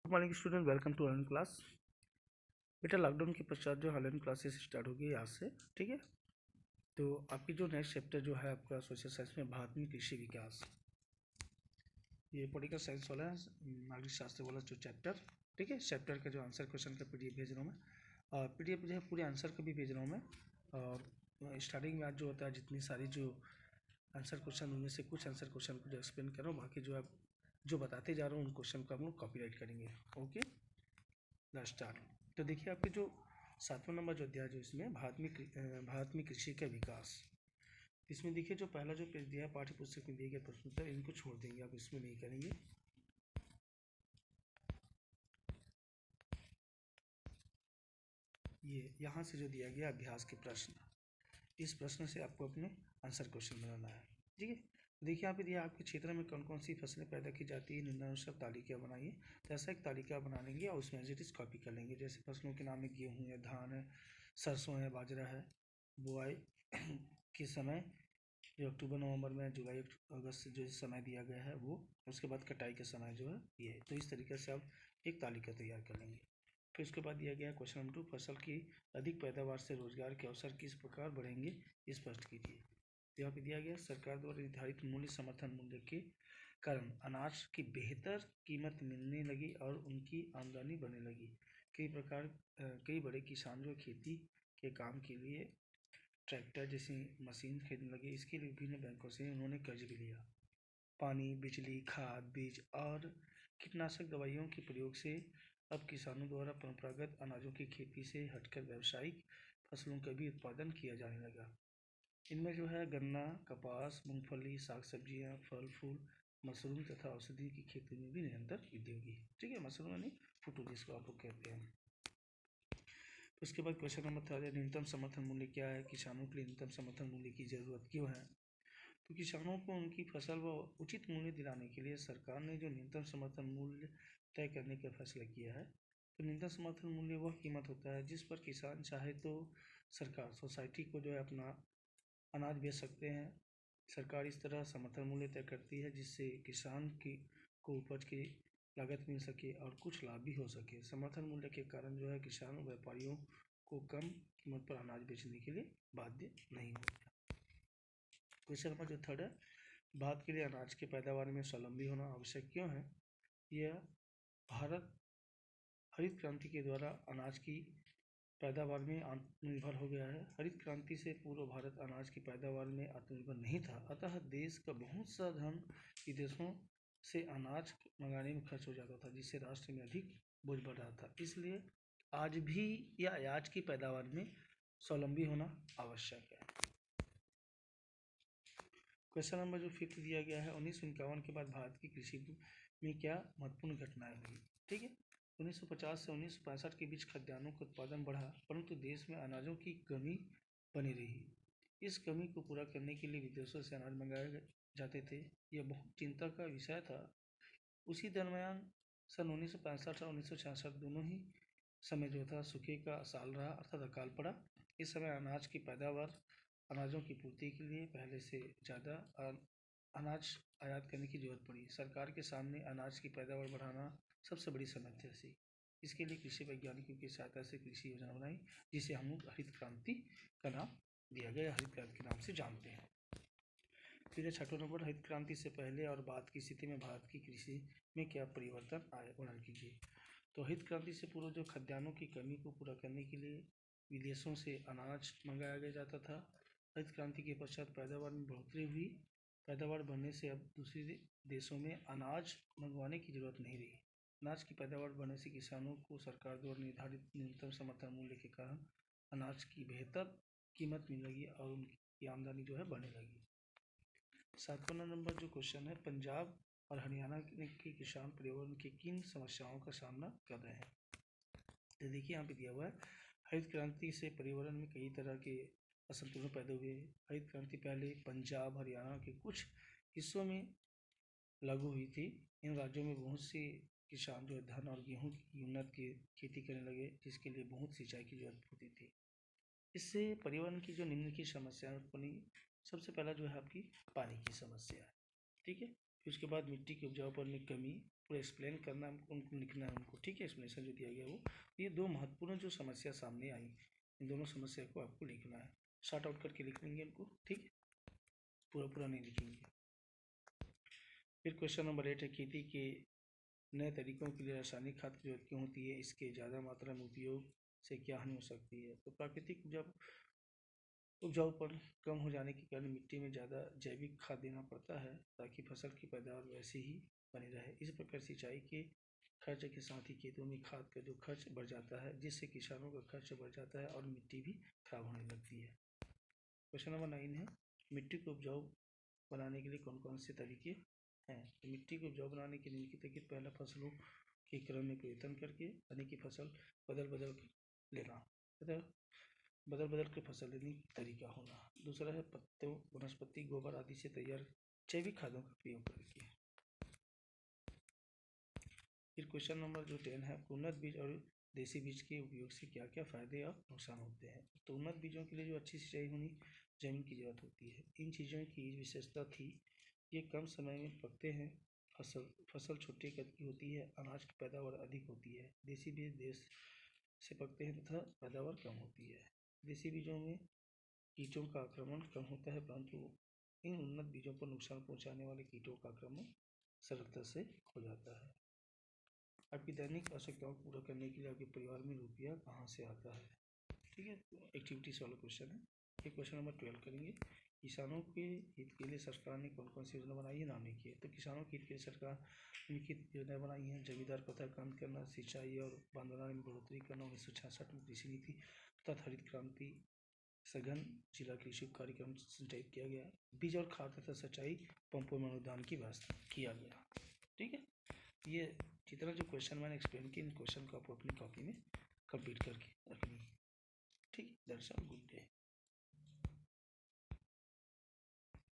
Good morning student, welcome to online class. बेटा lockdown के पश्चात जो ऑनलाइन क्लासेस स्टार्ट होगी आज से, ठीक है। तो आपकी जो नेक्स्ट चैप्टर जो है आपका सोशल साइंस में भारत में कृषि विकास, ये पॉलिटिकल साइंस वाला नागरिक शास्त्र वाला जो चैप्टर, ठीक है। चैप्टर का जो आंसर क्वेश्चन का पीडीएफ भेज रहा हूँ मैं, और पीडीएफ जो है पूरे आंसर का भी भेज रहा हूँ मैं। और स्टार्टिंग में आज जो होता है जितनी सारी जो आंसर क्वेश्चन, उनमें से कुछ आंसर क्वेश्चन को जो एक्सप्लेन कर रहा हूँ, बाकी जो आप जो बताते जा रहा हूँ उन क्वेश्चन को हम लोग कॉपीराइट करेंगे। Okay, let's start. तो देखिए आपके जो 7वां नंबर जो अध्याय जो इसमें भारत में कृषि का विकास, इसमें देखिए जो पहला जो पेज दिया है पाठ्य पुस्तक में दिए गए प्रश्न उत्तर, इनको छोड़ देंगे, आप इसमें नहीं करेंगे। ये यहाँ से जो दिया गया अभ्यास के प्रश्न, इस प्रश्न से आपको अपने आंसर क्वेश्चन बनाना है, ठीक है। देखिए यहाँ पे दिया आपके क्षेत्र में कौन कौन सी फसलें पैदा की जाती है, निम्नानुसार तालिका बनाइए। तो ऐसा एक तालिका बना लेंगे और उसमें एज इट इज कॉपी कर लेंगे। जैसे फसलों के नाम में गेहूँ है, धान है, सरसों है, बाजरा है। बुआई के समय जो अक्टूबर नवंबर में, जुलाई अगस्त से जो समय दिया गया है वो, उसके बाद कटाई का समय जो है ये। तो इस तरीके से आप एक तालिका तैयार कर लेंगे। फिर उसके बाद दिया गया क्वेश्चन नंबर 2, फसल की अधिक पैदावार से रोजगार के अवसर किस प्रकार बढ़ेंगे, स्पष्ट कीजिए। तो यहाँ पे दिया गया सरकार द्वारा निर्धारित मूल्य समर्थन मूल्य के कारण अनाज की बेहतर कीमत मिलने लगी और उनकी आमदनी बढ़ने लगी। कई बड़े किसान जो खेती के काम के लिए ट्रैक्टर जैसी मशीन खरीदने लगे। इसके लिए विभिन्न बैंकों से उन्होंने कर्ज भी लिया। पानी, बिजली, खाद, बीज और कीटनाशक दवाइयों के प्रयोग से अब किसानों द्वारा परंपरागत अनाजों की खेती से हटकर व्यावसायिक फसलों का भी उत्पादन किया जाने लगा। इनमें जो है गन्ना, कपास, मूंगफली, साग सब्जियां, फल फूल, मशरूम तथा औषधि की खेती में भी निरंतर वृद्धि होगी, ठीक है। मशरूम यानी फुटू जिसको आप लोग कहते हैं। उसके बाद क्वेश्चन नंबर 3, न्यूनतम समर्थन मूल्य क्या है, किसानों के लिए न्यूनतम समर्थन मूल्य की जरूरत क्यों है। तो किसानों को उनकी फसल व उचित मूल्य दिलाने के लिए सरकार ने जो न्यूनतम समर्थन मूल्य तय करने का फैसला किया है। तो न्यूनतम समर्थन मूल्य वह कीमत होता है जिस पर किसान चाहे तो सरकार सोसाइटी को जो है अपना अनाज बेच सकते हैं। सरकार इस तरह समर्थन मूल्य तय करती है जिससे किसान की को उपज की लागत मिल सके और कुछ लाभ भी हो सके। समर्थन मूल्य के कारण जो है किसानों व्यापारियों को कम कीमत पर अनाज बेचने के लिए बाध्य नहीं होता। क्वेश्चन नंबर जो 3 है, भारत के लिए अनाज के पैदावार में स्वावलंबी होना आवश्यक क्यों है। यह भारत हरित क्रांति के द्वारा अनाज की पैदावार में आत्मनिर्भर हो गया है। हरित क्रांति से पूर्व भारत अनाज की पैदावार में आत्मनिर्भर नहीं था, अतः देश का बहुत सा धन विदेशों से अनाज मंगाने में खर्च हो जाता था, जिससे राष्ट्र में अधिक बोझ बढ़ रहा था। इसलिए आज भी या अनाज की पैदावार में स्वावलंबी होना आवश्यक है। क्वेश्चन नंबर जो 5 दिया गया है, 1951 के बाद भारत की कृषि में क्या महत्वपूर्ण घटनाएं हुई, ठीक है। 1950 से 1965 के बीच खाद्यान्नों का उत्पादन बढ़ा, परंतु देश में अनाजों की कमी बनी रही। इस कमी को पूरा करने के लिए विदेशों से अनाज मंगाए जाते थे। यह बहुत चिंता का विषय था। उसी दरमियान सन 1965 और 1966 दोनों ही समय जो था सूखे का साल रहा, अर्थात अकाल पड़ा। इस समय अनाज की पैदावार, अनाजों की पूर्ति के लिए पहले से ज़्यादा अनाज आयात करने की जरूरत पड़ी। सरकार के सामने अनाज की पैदावार बढ़ाना सबसे बड़ी समस्या थी। इसके लिए कृषि वैज्ञानिकों की सहायता से कृषि योजना बनाई, जिसे हम लोग हरित क्रांति का नाम दिया गया, हरित क्रांति के नाम से जानते हैं। फिर 6वां नंबर, हरित क्रांति से पहले और बाद की स्थिति में भारत की कृषि में क्या परिवर्तन आए, वर्णन कीजिए। तो हरित क्रांति से पूर्व जो खाद्यान्नों की कमी को पूरा करने के लिए विदेशों से अनाज मंगाया जाता था। हरित क्रांति के पश्चात पैदावार में बढ़ोतरी हुई। पैदावार बढ़ने से अब दूसरे देशों में अनाज मंगवाने की जरूरत नहीं रही। अनाज की पैदावार बढ़ने से किसानों को सरकार द्वारा निर्धारित न्यूनतम समर्थन मूल्य के कारण अनाज की बेहतर कीमत मिलने लगी और उनकी आमदनी जो है बढ़ने लगी। 7वां नंबर जो क्वेश्चन है, पंजाब और हरियाणा के किसान पर्यावरण की किन समस्याओं का सामना कर रहे हैं। तो देखिए यहाँ पे दिया हुआ है, हरित क्रांति से पर्यावरण में कई तरह के असंतुलन पैदा हुए। हरित क्रांति पहले पंजाब, हरियाणा के कुछ हिस्सों में लागू हुई थी। इन राज्यों में बहुत से किसान जो है धान और गेहूं की उन्नत की खेती करने लगे, जिसके लिए बहुत सिंचाई की जरूरत होती थी। इससे पर्यावरण की जो निम्न की समस्या उत्पन्न, सबसे पहला जो है आपकी पानी की समस्या है, ठीक है। फिर उसके बाद मिट्टी के उपजाऊपन में कमी, पूरा एक्सप्लेन करना उनको लिखना है उनको, ठीक है, एक्सप्लेनेशन जो दिया गया वो। ये दो महत्वपूर्ण जो समस्या सामने आई, इन दोनों समस्या को आपको लिखना है, शॉर्ट आउट करके लिख लेंगे इनको, ठीक है, पूरा पूरा नहीं लिखेंगे। फिर क्वेश्चन नंबर 8 है, खेती के नए तरीकों के लिए रासायनिक खाद की जरूरत क्यों होती है, इसके ज़्यादा मात्रा में उपयोग से क्या हानि हो सकती है। तो प्राकृतिक उपजाऊपन कम हो जाने के कारण मिट्टी में ज़्यादा जैविक खाद देना पड़ता है ताकि फसल की पैदावार वैसी ही बनी रहे। इस प्रकार सिंचाई के खर्च के साथ ही खेतों में खाद का जो खर्च बढ़ जाता है, जिससे किसानों का खर्च बढ़ जाता है और मिट्टी भी खराब होने लगती है। क्वेश्चन नंबर 9 है, मिट्टी को उपजाऊ बनाने के लिए कौन कौन से तरीके हैं। तो मिट्टी को उपजाऊ बनाने के निम्नलिखित तरीके, पहला फसलों के क्रम में परिवर्तन करके यानी कि फसल बदल बदल लेना, बदल बदल के फसल लेने का तरीका होना। दूसरा है पत्तों, वनस्पति गोबर आदि से तैयार जैविक खादों का प्रयोग करके। फिर क्वेश्चन नंबर जो 10 है, उन्नत बीज और देसी बीज के उपयोग से क्या क्या फायदे और नुकसान होते हैं। तो उन्नत बीजों के लिए जो अच्छी सिंचाई होनी, जमीन की जरूरत होती है। इन चीज़ों की विशेषता थी, ये कम समय में पकते हैं, फसल छोटे कद की होती है, अनाज की पैदावार अधिक होती है। देसी बीज देश से पकते हैं तथा पैदावार कम होती है। देसी बीजों में कीटों का आक्रमण कम होता है, परंतु इन उन्नत बीजों पर नुकसान पहुंचाने वाले कीटों का आक्रमण सरलता से हो जाता है। आपकी दैनिक आवश्यकताओं को पूरा करने के लिए आपके परिवार में रुपया कहाँ से आता है, ठीक है, एक्टिविटीज वाला क्वेश्चन है। ये क्वेश्चन नंबर 12 करेंगे, किसानों के हित के लिए सरकार ने कौन कौन सी योजना बनाई है, नाम लिखिए। तो किसानों के हित के लिए सरकार निम्नलिखित योजनाएं बनाई हैं, जमींदार पता काम करना, सिंचाई और बांध बनाने में बढ़ोतरी करना, 1966 में कृषि नीति तथा हरित क्रांति सघन जिला कृषि कार्यक्रम संचालित किया गया, बीज और खाद तथा सिंचाई पंपों में अनुदान की व्यवस्था किया गया, ठीक है। ये जितना जो क्वेश्चन मैंने एक्सप्लेन किया, इन क्वेश्चन को आप अपनी कॉपी में कंप्लीट करके रखनी है, ठीक है। That's all, good day.